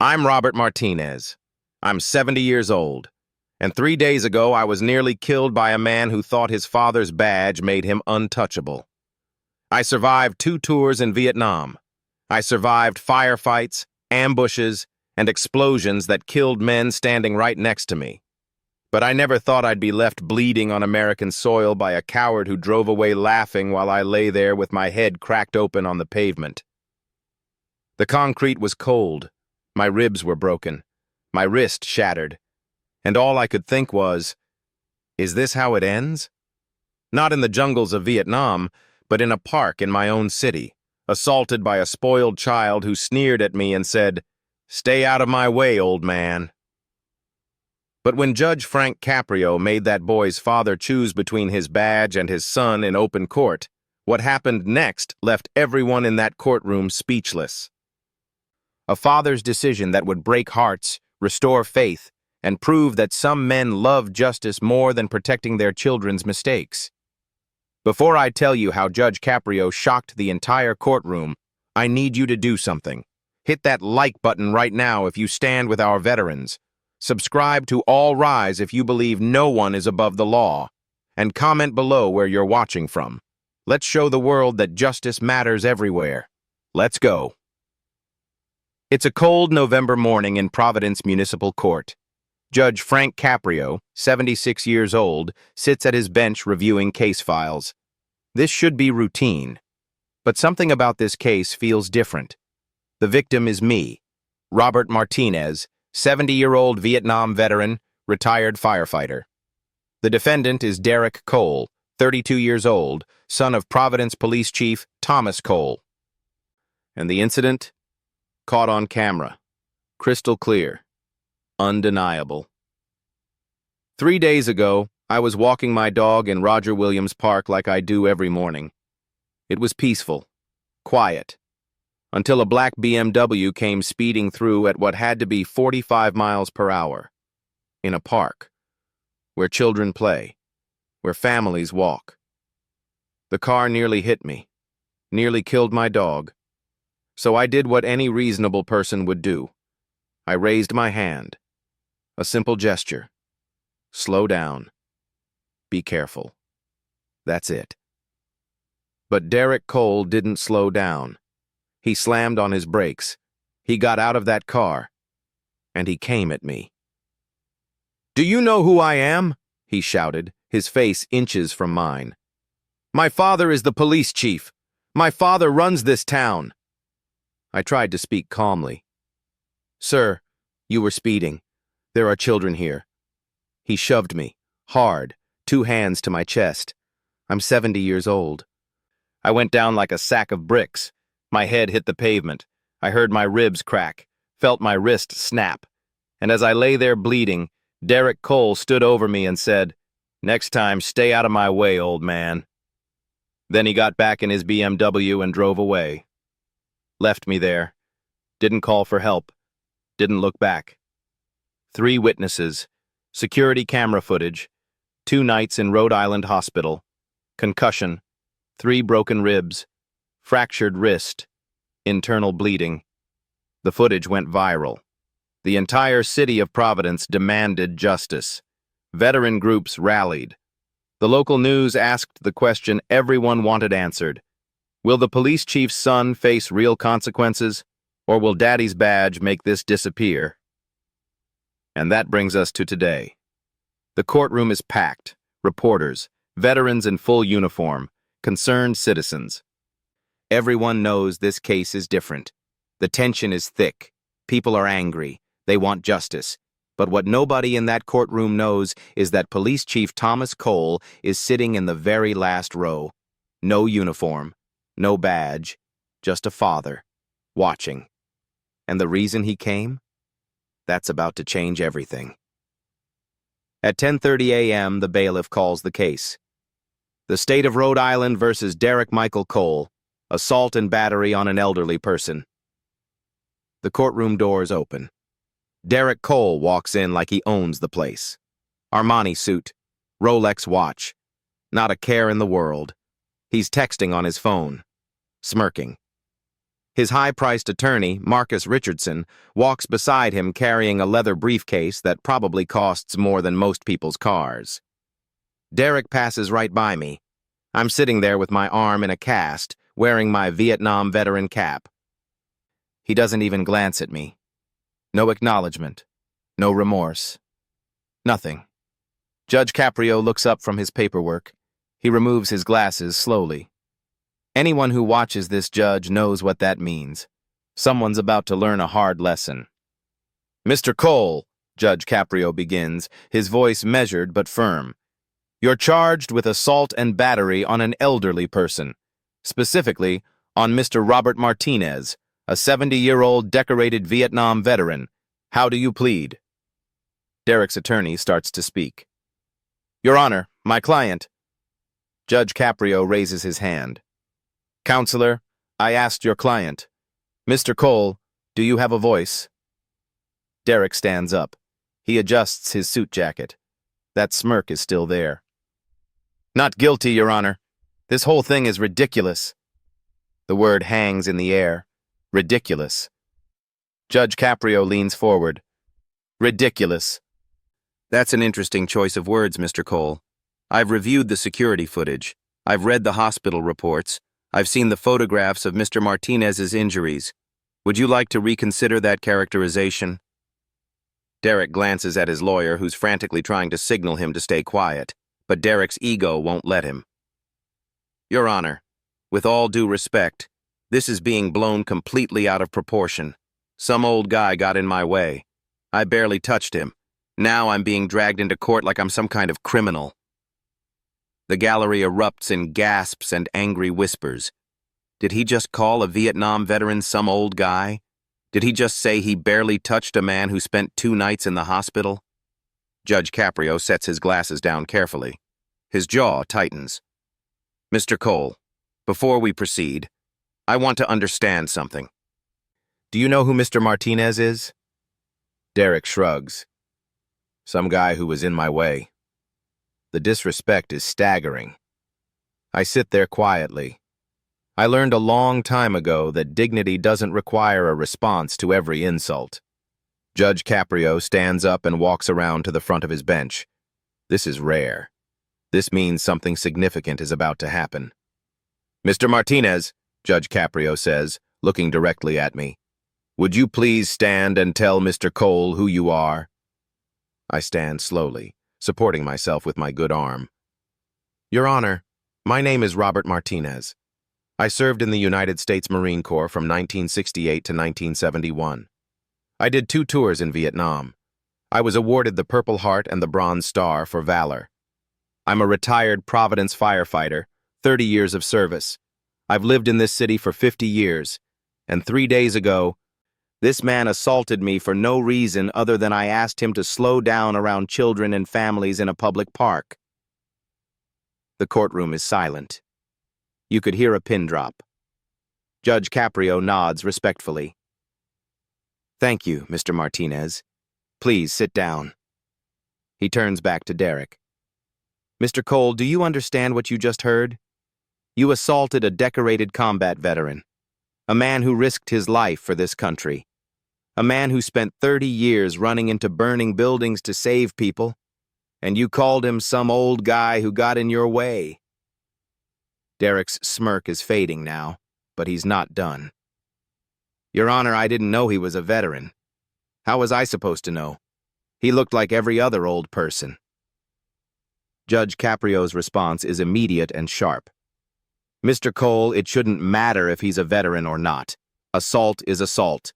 I'm Robert Martinez. I'm 70 years old, and 3 days ago I was nearly killed by a man who thought his father's badge made him untouchable. I survived 2 tours in Vietnam. I survived firefights, ambushes, and explosions that killed men standing right next to me. But I never thought I'd be left bleeding on American soil by a coward who drove away laughing while I lay there with my head cracked open on the pavement. The concrete was cold. My ribs were broken, my wrist shattered, and all I could think was, is this how it ends? Not in the jungles of Vietnam, but in a park in my own city, assaulted by a spoiled child who sneered at me and said, "Stay out of my way, old man." But when Judge Frank Caprio made that boy's father choose between his badge and his son in open court, what happened next left everyone in that courtroom speechless. A father's decision that would break hearts, restore faith, and prove that some men love justice more than protecting their children's mistakes. Before I tell you how Judge Caprio shocked the entire courtroom, I need you to do something. Hit that like button right now if you stand with our veterans. Subscribe to All Rise if you believe no one is above the law. And comment below where you're watching from. Let's show the world that justice matters everywhere. Let's go. It's a cold November morning in Providence Municipal Court. Judge Frank Caprio, 76 years old, sits at his bench reviewing case files. This should be routine, but something about this case feels different. The victim is me, Robert Martinez, 70-year-old Vietnam veteran, retired firefighter. The defendant is Derek Cole, 32 years old, son of Providence Police Chief Thomas Cole. And the incident? Caught on camera. Crystal clear. Undeniable. 3 days ago, I was walking my dog in Roger Williams Park like I do every morning. It was peaceful, quiet, until a black BMW came speeding through at what had to be 45 miles per hour. In a park, where children play, where families walk. The car nearly hit me, nearly killed my dog. So I did what any reasonable person would do. I raised my hand. A simple gesture. Slow down. Be careful. That's it. But Derek Cole didn't slow down. He slammed on his brakes. He got out of that car. And he came at me. "Do you know who I am?" he shouted, his face inches from mine. "My father is the police chief. My father runs this town." I tried to speak calmly. "Sir, you were speeding. There are children here." He shoved me, hard, 2 hands to my chest. I'm 70 years old. I went down like a sack of bricks. My head hit the pavement. I heard my ribs crack, felt my wrist snap. And as I lay there bleeding, Derek Cole stood over me and said, "Next time, stay out of my way, old man." Then he got back in his BMW and drove away. Left me there. Didn't call for help. Didn't look back. 3 witnesses. Security camera footage. 2 nights in Rhode Island hospital. Concussion. 3 broken ribs. Fractured wrist. Internal bleeding. The footage went viral. The entire city of Providence demanded justice. Veteran groups rallied. The local news asked the question everyone wanted answered. Will the police chief's son face real consequences, or will Daddy's badge make this disappear? And that brings us to today. The courtroom is packed. Reporters, veterans in full uniform, concerned citizens. Everyone knows this case is different. The tension is thick. People are angry. They want justice. But what nobody in that courtroom knows is that Police Chief Thomas Cole is sitting in the very last row. No uniform. No badge, just a father, watching. And the reason he came? That's about to change everything. At 10:30 a.m., the bailiff calls the case. The state of Rhode Island versus Derek Michael Cole, assault and battery on an elderly person. The courtroom doors open. Derek Cole walks in like he owns the place. Armani suit, Rolex watch, not a care in the world. He's texting on his phone. Smirking. His high-priced attorney, Marcus Richardson, walks beside him carrying a leather briefcase that probably costs more than most people's cars. Derek passes right by me. I'm sitting there with my arm in a cast, wearing my Vietnam veteran cap. He doesn't even glance at me. No acknowledgement. No remorse. Nothing. Judge Caprio looks up from his paperwork. He removes his glasses slowly. Anyone who watches this judge knows what that means. Someone's about to learn a hard lesson. "Mr. Cole," Judge Caprio begins, his voice measured but firm. "You're charged with assault and battery on an elderly person, specifically on Mr. Robert Martinez, a 70-year-old decorated Vietnam veteran. How do you plead?" Derek's attorney starts to speak. "Your Honor, my client." Judge Caprio raises his hand. "Counselor, I asked your client. Mr. Cole, do you have a voice?" Derek stands up. He adjusts his suit jacket. That smirk is still there. "Not guilty, Your Honor. This whole thing is ridiculous." The word hangs in the air. Ridiculous. Judge Caprio leans forward. "Ridiculous. That's an interesting choice of words, Mr. Cole. I've reviewed the security footage. I've read the hospital reports. I've seen the photographs of Mr. Martinez's injuries. Would you like to reconsider that characterization?" Derek glances at his lawyer, who's frantically trying to signal him to stay quiet, but Derek's ego won't let him. "Your Honor, with all due respect, this is being blown completely out of proportion. Some old guy got in my way. I barely touched him. Now I'm being dragged into court like I'm some kind of criminal." The gallery erupts in gasps and angry whispers. Did he just call a Vietnam veteran some old guy? Did he just say he barely touched a man who spent 2 nights in the hospital? Judge Caprio sets his glasses down carefully. His jaw tightens. "Mr. Cole, before we proceed, I want to understand something. Do you know who Mr. Martinez is?" Derek shrugs. "Some guy who was in my way." The disrespect is staggering. I sit there quietly. I learned a long time ago that dignity doesn't require a response to every insult. Judge Caprio stands up and walks around to the front of his bench. This is rare. This means something significant is about to happen. "Mr. Martinez," Judge Caprio says, looking directly at me, "would you please stand and tell Mr. Cole who you are?" I stand slowly, supporting myself with my good arm. "Your Honor, my name is Robert Martinez. I served in the United States Marine Corps from 1968 to 1971. I did 2 tours in Vietnam. I was awarded the Purple Heart and the Bronze Star for valor. I'm a retired Providence firefighter, 30 years of service. I've lived in this city for 50 years, and 3 days ago, this man assaulted me for no reason other than I asked him to slow down around children and families in a public park." The courtroom is silent. You could hear a pin drop. Judge Caprio nods respectfully. "Thank you, Mr. Martinez. Please sit down." He turns back to Derek. "Mr. Cole, do you understand what you just heard? You assaulted a decorated combat veteran, a man who risked his life for this country. A man who spent 30 years running into burning buildings to save people, and you called him some old guy who got in your way." Derek's smirk is fading now, but he's not done. "Your Honor, I didn't know he was a veteran. How was I supposed to know? He looked like every other old person." Judge Caprio's response is immediate and sharp. "Mr. Cole, it shouldn't matter if he's a veteran or not. Assault is assault.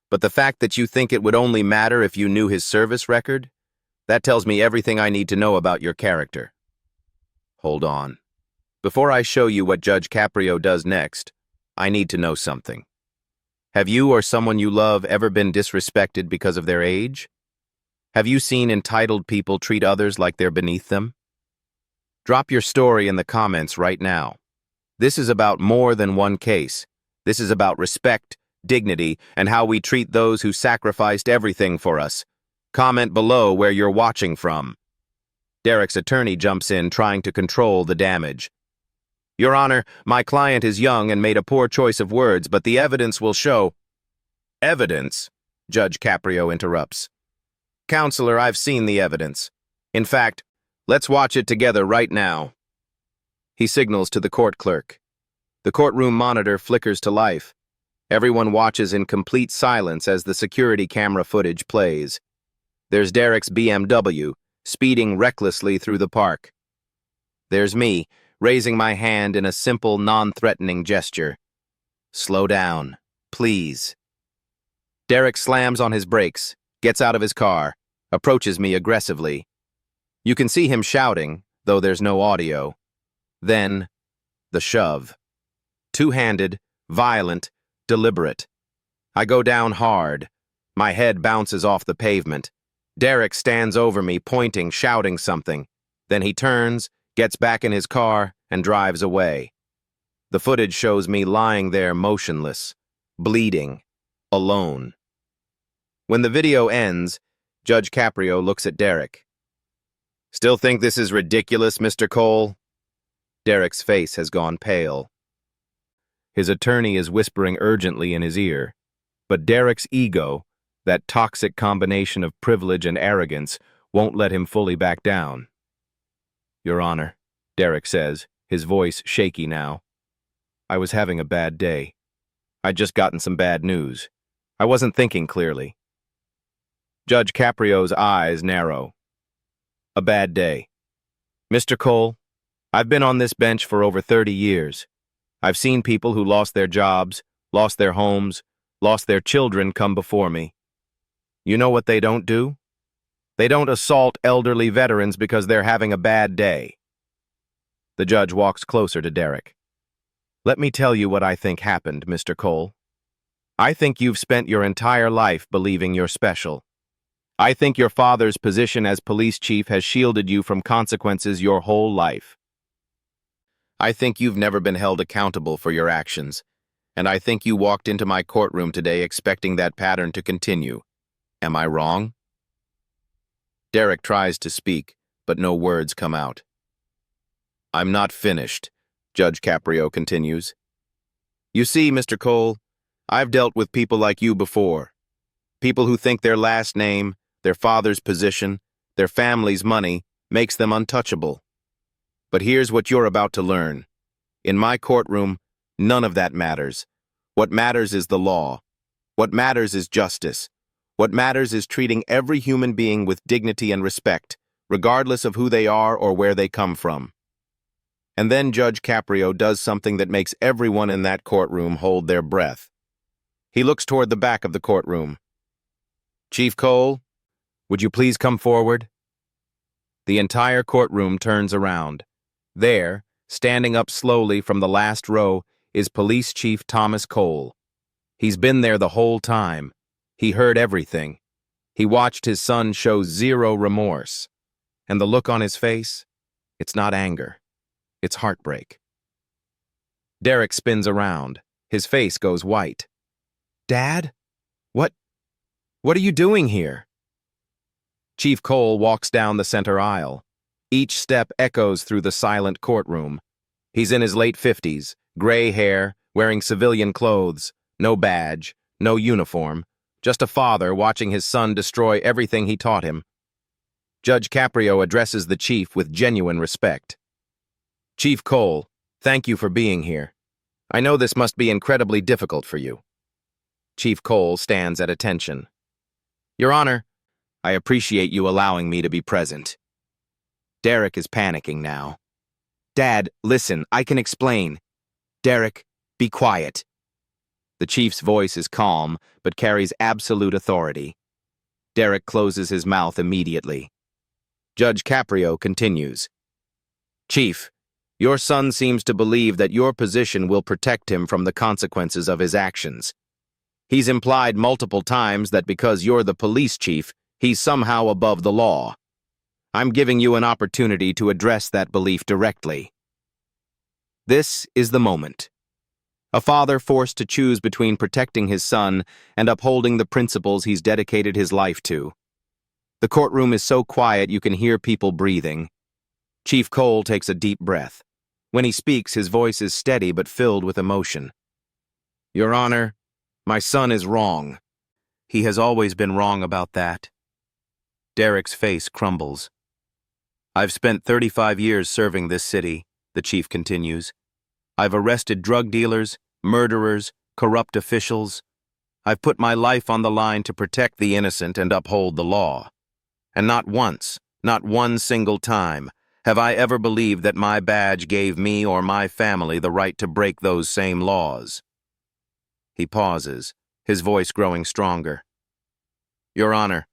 But the fact that you think it would only matter if you knew his service record, that tells me everything I need to know about your character." Hold on. Before I show you what Judge Caprio does next, I need to know something. Have you or someone you love ever been disrespected because of their age? Have you seen entitled people treat others like they're beneath them? Drop your story in the comments right now. This is about more than one case. This is about respect, dignity, and how we treat those who sacrificed everything for us. Comment below where you're watching from. Derek's attorney jumps in, trying to control the damage. Your Honor, my client is young and made a poor choice of words, but the evidence will show— Evidence? Judge Caprio interrupts. Counselor, I've seen the evidence. In fact, let's watch it together right now. He signals to the court clerk. The courtroom monitor flickers to life. Everyone watches in complete silence as the security camera footage plays. There's Derek's BMW, speeding recklessly through the park. There's me, raising my hand in a simple, non-threatening gesture. Slow down, please. Derek slams on his brakes, gets out of his car, approaches me aggressively. You can see him shouting, though there's no audio. Then, the shove. Two-handed, violent, deliberate. I go down hard. My head bounces off the pavement. Derek stands over me, pointing, shouting something. Then he turns, gets back in his car, and drives away. The footage shows me lying there motionless, bleeding, alone. When the video ends, Judge Caprio looks at Derek. Still think this is ridiculous, Mr. Cole? Derek's face has gone pale. His attorney is whispering urgently in his ear, but Derek's ego, that toxic combination of privilege and arrogance, won't let him fully back down. Your Honor, Derek says, his voice shaky now. I was having a bad day. I'd just gotten some bad news. I wasn't thinking clearly. Judge Caprio's eyes narrow. A bad day. Mr. Cole, I've been on this bench for over 30 years. I've seen people who lost their jobs, lost their homes, lost their children come before me. You know what they don't do? They don't assault elderly veterans because they're having a bad day. The judge walks closer to Derek. Let me tell you what I think happened, Mr. Cole. I think you've spent your entire life believing you're special. I think your father's position as police chief has shielded you from consequences your whole life. I think you've never been held accountable for your actions, and I think you walked into my courtroom today expecting that pattern to continue. Am I wrong? Derek tries to speak, but no words come out. I'm not finished, Judge Caprio continues. You see, Mr. Cole, I've dealt with people like you before. People who think their last name, their father's position, their family's money makes them untouchable. But here's what you're about to learn. In my courtroom, none of that matters. What matters is the law. What matters is justice. What matters is treating every human being with dignity and respect, regardless of who they are or where they come from. And then Judge Caprio does something that makes everyone in that courtroom hold their breath. He looks toward the back of the courtroom. Chief Cole, would you please come forward? The entire courtroom turns around. There, standing up slowly from the last row, is Police Chief Thomas Cole. He's been there the whole time. He heard everything. He watched his son show zero remorse. And the look on his face, it's not anger. It's heartbreak. Derek spins around. His face goes white. Dad? What are you doing here? Chief Cole walks down the center aisle. Each step echoes through the silent courtroom. He's in his late 50s, gray hair, wearing civilian clothes, no badge, no uniform, just a father watching his son destroy everything he taught him. Judge Caprio addresses the chief with genuine respect. Chief Cole, thank you for being here. I know this must be incredibly difficult for you. Chief Cole stands at attention. Your Honor, I appreciate you allowing me to be present. Derek is panicking now. Dad, listen, I can explain. Derek, be quiet. The chief's voice is calm, but carries absolute authority. Derek closes his mouth immediately. Judge Caprio continues. Chief, your son seems to believe that your position will protect him from the consequences of his actions. He's implied multiple times that because you're the police chief, he's somehow above the law. I'm giving you an opportunity to address that belief directly. This is the moment. A father forced to choose between protecting his son and upholding the principles he's dedicated his life to. The courtroom is so quiet you can hear people breathing. Chief Cole takes a deep breath. When he speaks, his voice is steady but filled with emotion. Your Honor, my son is wrong. He has always been wrong about that. Derek's face crumbles. I've spent 35 years serving this city, the chief continues. I've arrested drug dealers, murderers, corrupt officials. I've put my life on the line to protect the innocent and uphold the law. And not once, not one single time, have I ever believed that my badge gave me or my family the right to break those same laws. He pauses, his voice growing stronger. Your Honor,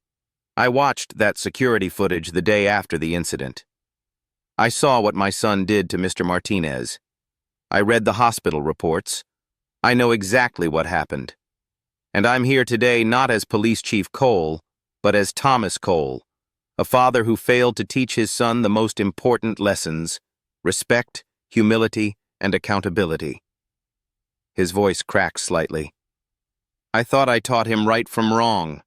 I watched that security footage the day after the incident. I saw what my son did to Mr. Martinez. I read the hospital reports. I know exactly what happened. And I'm here today not as Police Chief Cole, but as Thomas Cole, a father who failed to teach his son the most important lessons: respect, humility, and accountability. His voice cracks slightly. I thought I taught him right from wrong.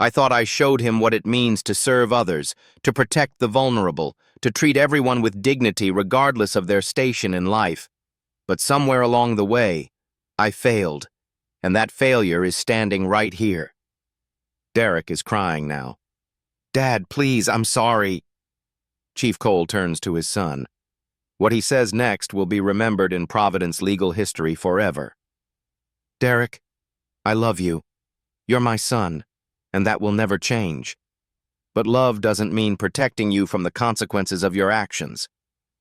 I thought I showed him what it means to serve others, to protect the vulnerable, to treat everyone with dignity regardless of their station in life. But somewhere along the way, I failed, and that failure is standing right here. Derek is crying now. Dad, please, I'm sorry. Chief Cole turns to his son. What he says next will be remembered in Providence legal history forever. Derek, I love you. You're my son, and that will never change. But love doesn't mean protecting you from the consequences of your actions.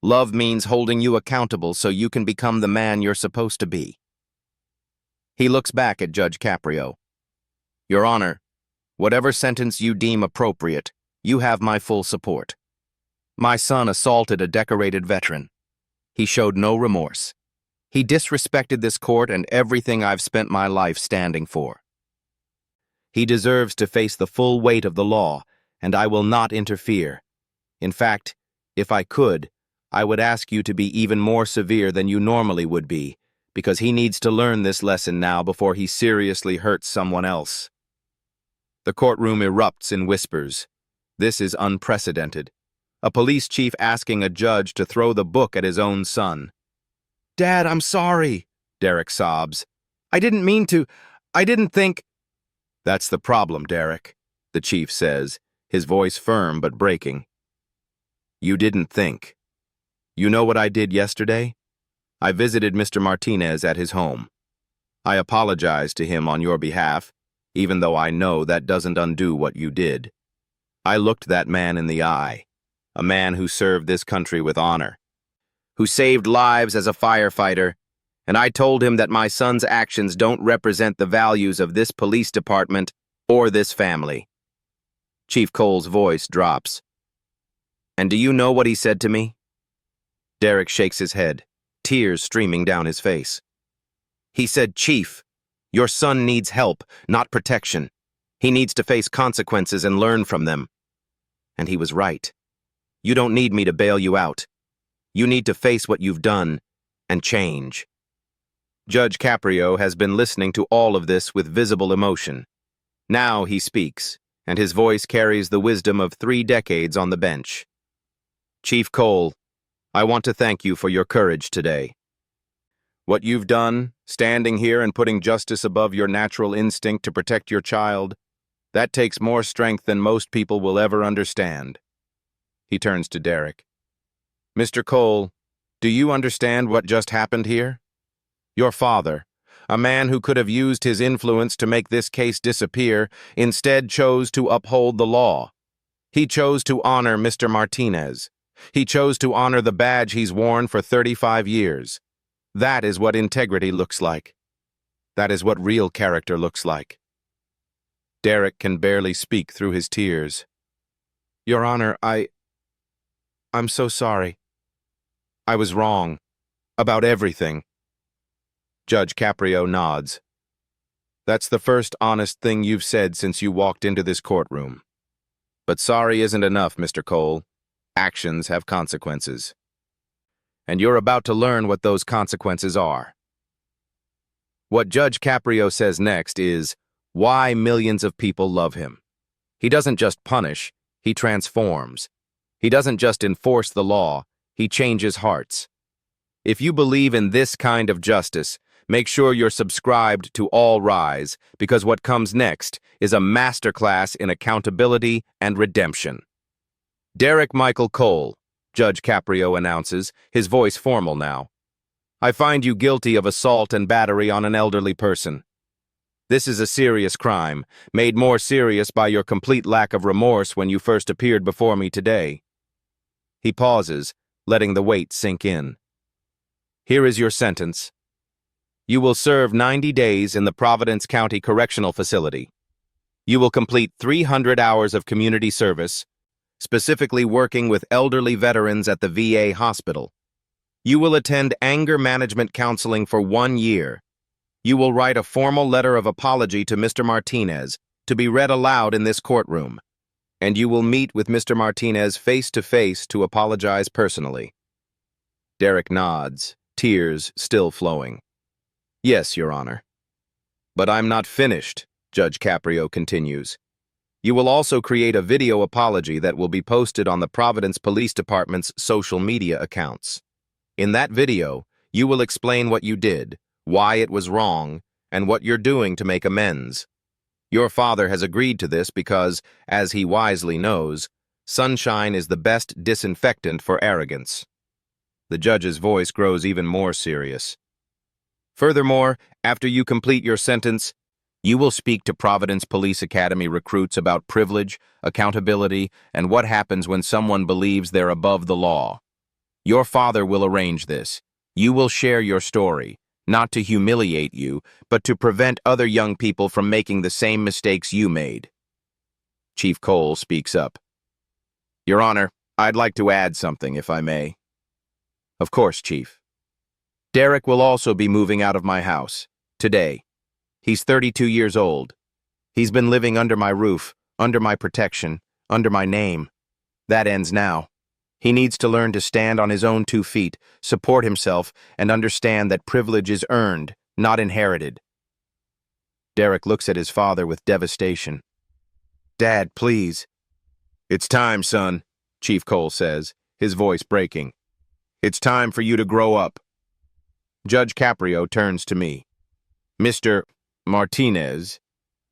Love means holding you accountable so you can become the man you're supposed to be. He looks back at Judge Caprio. Your Honor, whatever sentence you deem appropriate, you have my full support. My son assaulted a decorated veteran. He showed no remorse. He disrespected this court and everything I've spent my life standing for. He deserves to face the full weight of the law, and I will not interfere. In fact, if I could, I would ask you to be even more severe than you normally would be, because he needs to learn this lesson now before he seriously hurts someone else. The courtroom erupts in whispers. This is unprecedented. A police chief asking a judge to throw the book at his own son. Dad, I'm sorry, Derek sobs. I didn't mean to. I didn't think. That's the problem, Derek, the chief says, his voice firm but breaking. You didn't think. You know what I did yesterday? I visited Mr. Martinez at his home. I apologized to him on your behalf, even though I know that doesn't undo what you did. I looked that man in the eye, a man who served this country with honor, who saved lives as a firefighter, and I told him that my son's actions don't represent the values of this police department or this family. Chief Cole's voice drops. And do you know what he said to me? Derek shakes his head, tears streaming down his face. He said, Chief, your son needs help, not protection. He needs to face consequences and learn from them. And he was right. You don't need me to bail you out. You need to face what you've done and change. Judge Caprio has been listening to all of this with visible emotion. Now he speaks, and his voice carries the wisdom of 3 decades on the bench. Chief Cole, I want to thank you for your courage today. What you've done, standing here and putting justice above your natural instinct to protect your child, that takes more strength than most people will ever understand. He turns to Derek. Mr. Cole, do you understand what just happened here? Your father, a man who could have used his influence to make this case disappear, instead chose to uphold the law. He chose to honor Mr. Martinez. He chose to honor the badge he's worn for 35 years. That is what integrity looks like. That is what real character looks like. Derek can barely speak through his tears. Your Honor, I'm so sorry. I was wrong. About everything. Judge Caprio nods. That's the first honest thing you've said since you walked into this courtroom. But sorry isn't enough, Mr. Cole. Actions have consequences. And you're about to learn what those consequences are. What Judge Caprio says next is why millions of people love him. He doesn't just punish, he transforms. He doesn't just enforce the law, he changes hearts. If you believe in this kind of justice, make sure you're subscribed to All Rise, because what comes next is a masterclass in accountability and redemption. Derek Michael Cole, Judge Caprio announces, his voice formal now. I find you guilty of assault and battery on an elderly person. This is a serious crime, made more serious by your complete lack of remorse when you first appeared before me today. He pauses, letting the weight sink in. Here is your sentence. You will serve 90 days in the Providence County Correctional Facility. You will complete 300 hours of community service, specifically working with elderly veterans at the VA hospital. You will attend anger management counseling for 1 year. You will write a formal letter of apology to Mr. Martinez to be read aloud in this courtroom, and you will meet with Mr. Martinez face-to-face to apologize personally. Derek nods, tears still flowing. Yes, Your Honor. But I'm not finished, Judge Caprio continues. You will also create a video apology that will be posted on the Providence Police Department's social media accounts. In that video, you will explain what you did, why it was wrong, and what you're doing to make amends. Your father has agreed to this because, as he wisely knows, sunshine is the best disinfectant for arrogance. The judge's voice grows even more serious. Furthermore, after you complete your sentence, you will speak to Providence Police Academy recruits about privilege, accountability, and what happens when someone believes they're above the law. Your father will arrange this. You will share your story, not to humiliate you, but to prevent other young people from making the same mistakes you made. Chief Cole speaks up. Your Honor, I'd like to add something, if I may. Of course, Chief. Derek will also be moving out of my house, today. He's 32 years old. He's been living under my roof, under my protection, under my name. That ends now. He needs to learn to stand on his own 2 feet, support himself, and understand that privilege is earned, not inherited. Derek looks at his father with devastation. Dad, please. It's time, son, Chief Cole says, his voice breaking. It's time for you to grow up. Judge Caprio turns to me. Mr. Martinez,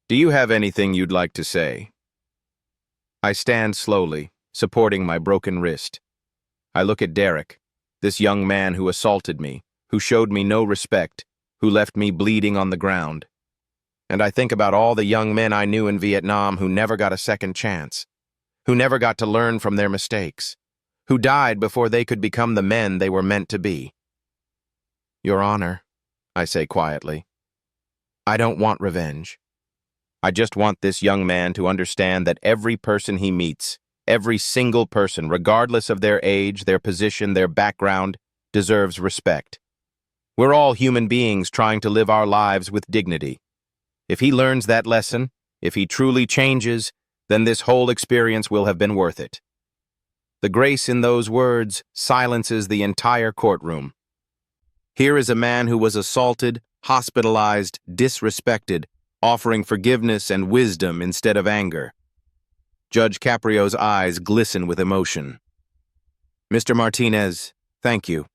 do you have anything you'd like to say? I stand slowly, supporting my broken wrist. I look at Derek, this young man who assaulted me, who showed me no respect, who left me bleeding on the ground. And I think about all the young men I knew in Vietnam who never got a second chance, who never got to learn from their mistakes, who died before they could become the men they were meant to be. Your Honor, I say quietly, I don't want revenge. I just want this young man to understand that every person he meets, every single person, regardless of their age, their position, their background, deserves respect. We're all human beings trying to live our lives with dignity. If he learns that lesson, if he truly changes, then this whole experience will have been worth it. The grace in those words silences the entire courtroom. Here is a man who was assaulted, hospitalized, disrespected, offering forgiveness and wisdom instead of anger. Judge Caprio's eyes glisten with emotion. Mr. Martinez, thank you.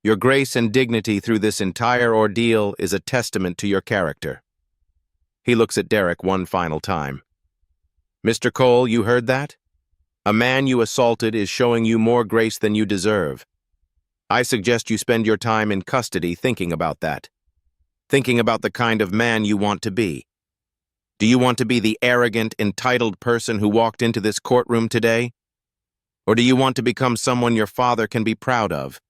Your grace and dignity through this entire ordeal is a testament to your character. He looks at Derek one final time. Mr. Cole, you heard that? A man you assaulted is showing you more grace than you deserve. I suggest you spend your time in custody thinking about that. Thinking about the kind of man you want to be. Do you want to be the arrogant, entitled person who walked into this courtroom today? Or do you want to become someone your father can be proud of?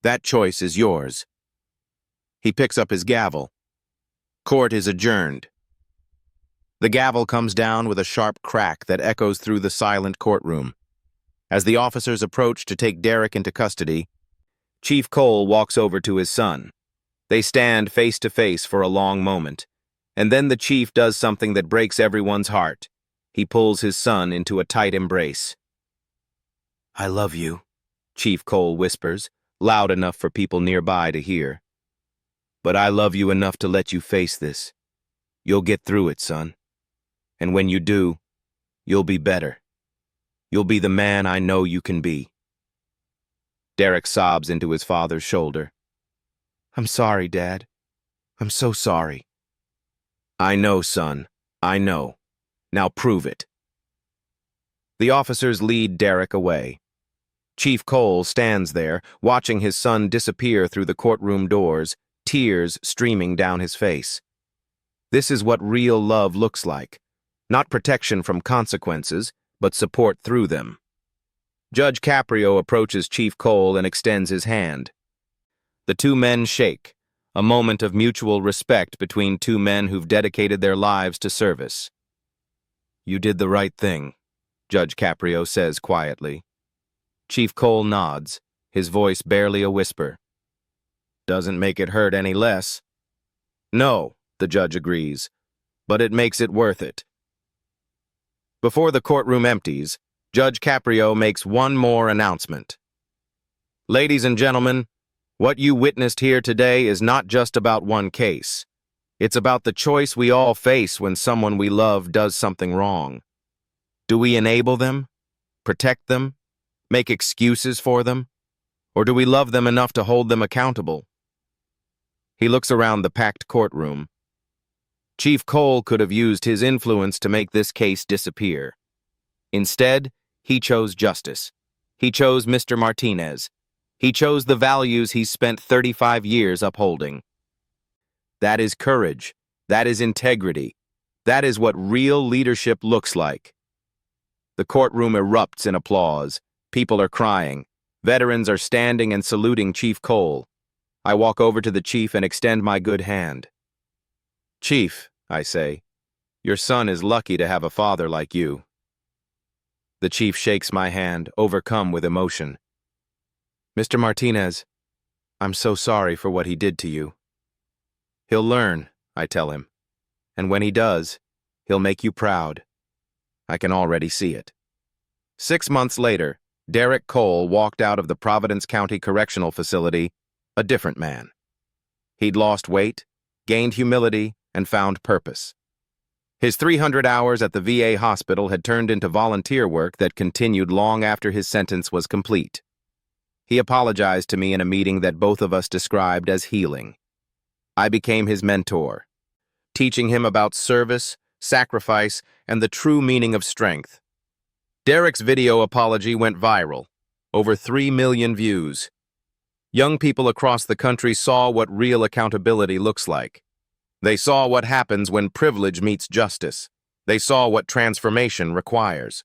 That choice is yours. He picks up his gavel. Court is adjourned. The gavel comes down with a sharp crack that echoes through the silent courtroom. As the officers approach to take Derek into custody, Chief Cole walks over to his son. They stand face to face for a long moment, and then the chief does something that breaks everyone's heart. He pulls his son into a tight embrace. I love you, Chief Cole whispers, loud enough for people nearby to hear. But I love you enough to let you face this. You'll get through it, son. And when you do, you'll be better. You'll be the man I know you can be. Derek sobs into his father's shoulder. "I'm sorry, Dad. I'm so sorry." "I know, son. I know. Now prove it." The officers lead Derek away. Chief Cole stands there, watching his son disappear through the courtroom doors, tears streaming down his face. This is what real love looks like. Not protection from consequences, but support through them. Judge Caprio approaches Chief Cole and extends his hand. The two men shake, a moment of mutual respect between two men who've dedicated their lives to service. "You did the right thing," Judge Caprio says quietly. Chief Cole nods, his voice barely a whisper. "Doesn't make it hurt any less." "No," the judge agrees, "but it makes it worth it." Before the courtroom empties, Judge Caprio makes one more announcement. "Ladies and gentlemen, what you witnessed here today is not just about one case. It's about the choice we all face when someone we love does something wrong. Do we enable them, protect them, make excuses for them, or do we love them enough to hold them accountable?" He looks around the packed courtroom. Chief Cole could have used his influence to make this case disappear. Instead, he chose justice. He chose Mr. Martinez. He chose the values he's spent 35 years upholding. That is courage. That is integrity. That is what real leadership looks like. The courtroom erupts in applause. People are crying. Veterans are standing and saluting Chief Cole. I walk over to the chief and extend my good hand. "Chief," I say, "your son is lucky to have a father like you." The chief shakes my hand, overcome with emotion. "Mr. Martinez, I'm so sorry for what he did to you." "He'll learn," I tell him, "and when he does, he'll make you proud." I can already see it. 6 months later, Derek Cole walked out of the Providence County Correctional Facility a different man. He'd lost weight, gained humility, and found purpose. His 300 hours at the VA hospital had turned into volunteer work that continued long after his sentence was complete. He apologized to me in a meeting that both of us described as healing. I became his mentor, teaching him about service, sacrifice, and the true meaning of strength. Derek's video apology went viral, over 3 million views. Young people across the country saw what real accountability looks like. They saw what happens when privilege meets justice. They saw what transformation requires.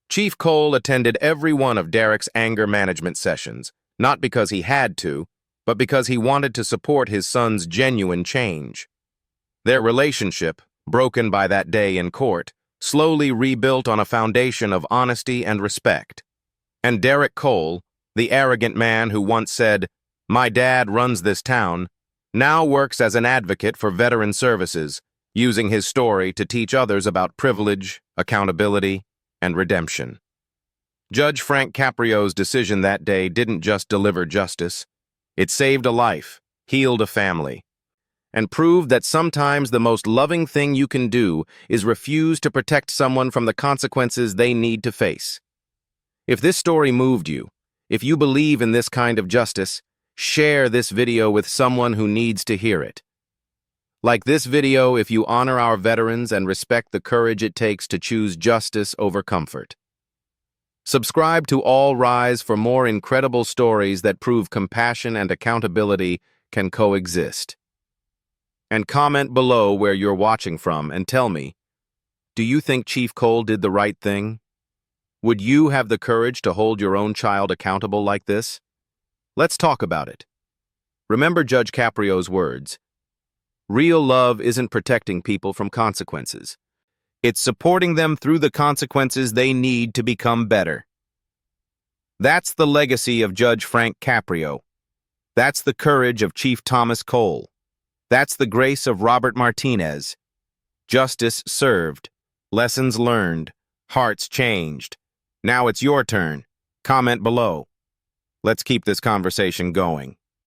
Chief Cole attended every one of Derek's anger management sessions, not because he had to, but because he wanted to support his son's genuine change. Their relationship, broken by that day in court, slowly rebuilt on a foundation of honesty and respect. And Derek Cole, the arrogant man who once said, "My dad runs this town," now works as an advocate for veteran services, using his story to teach others about privilege, accountability, and redemption. Judge Frank Caprio's decision that day didn't just deliver justice. It saved a life, healed a family, and proved that sometimes the most loving thing you can do is refuse to protect someone from the consequences they need to face. If this story moved you, if you believe in this kind of justice, share this video with someone who needs to hear it. Like this video if you honor our veterans and respect the courage it takes to choose justice over comfort. Subscribe to All Rise for more incredible stories that prove compassion and accountability can coexist. And comment below where you're watching from and tell me, do you think Chief Cole did the right thing? Would you have the courage to hold your own child accountable like this? Let's talk about it. Remember Judge Caprio's words. Real love isn't protecting people from consequences. It's supporting them through the consequences they need to become better. That's the legacy of Judge Frank Caprio. That's the courage of Chief Thomas Cole. That's the grace of Robert Martinez. Justice served, lessons learned, hearts changed. Now it's your turn. Comment below. Let's keep this conversation going.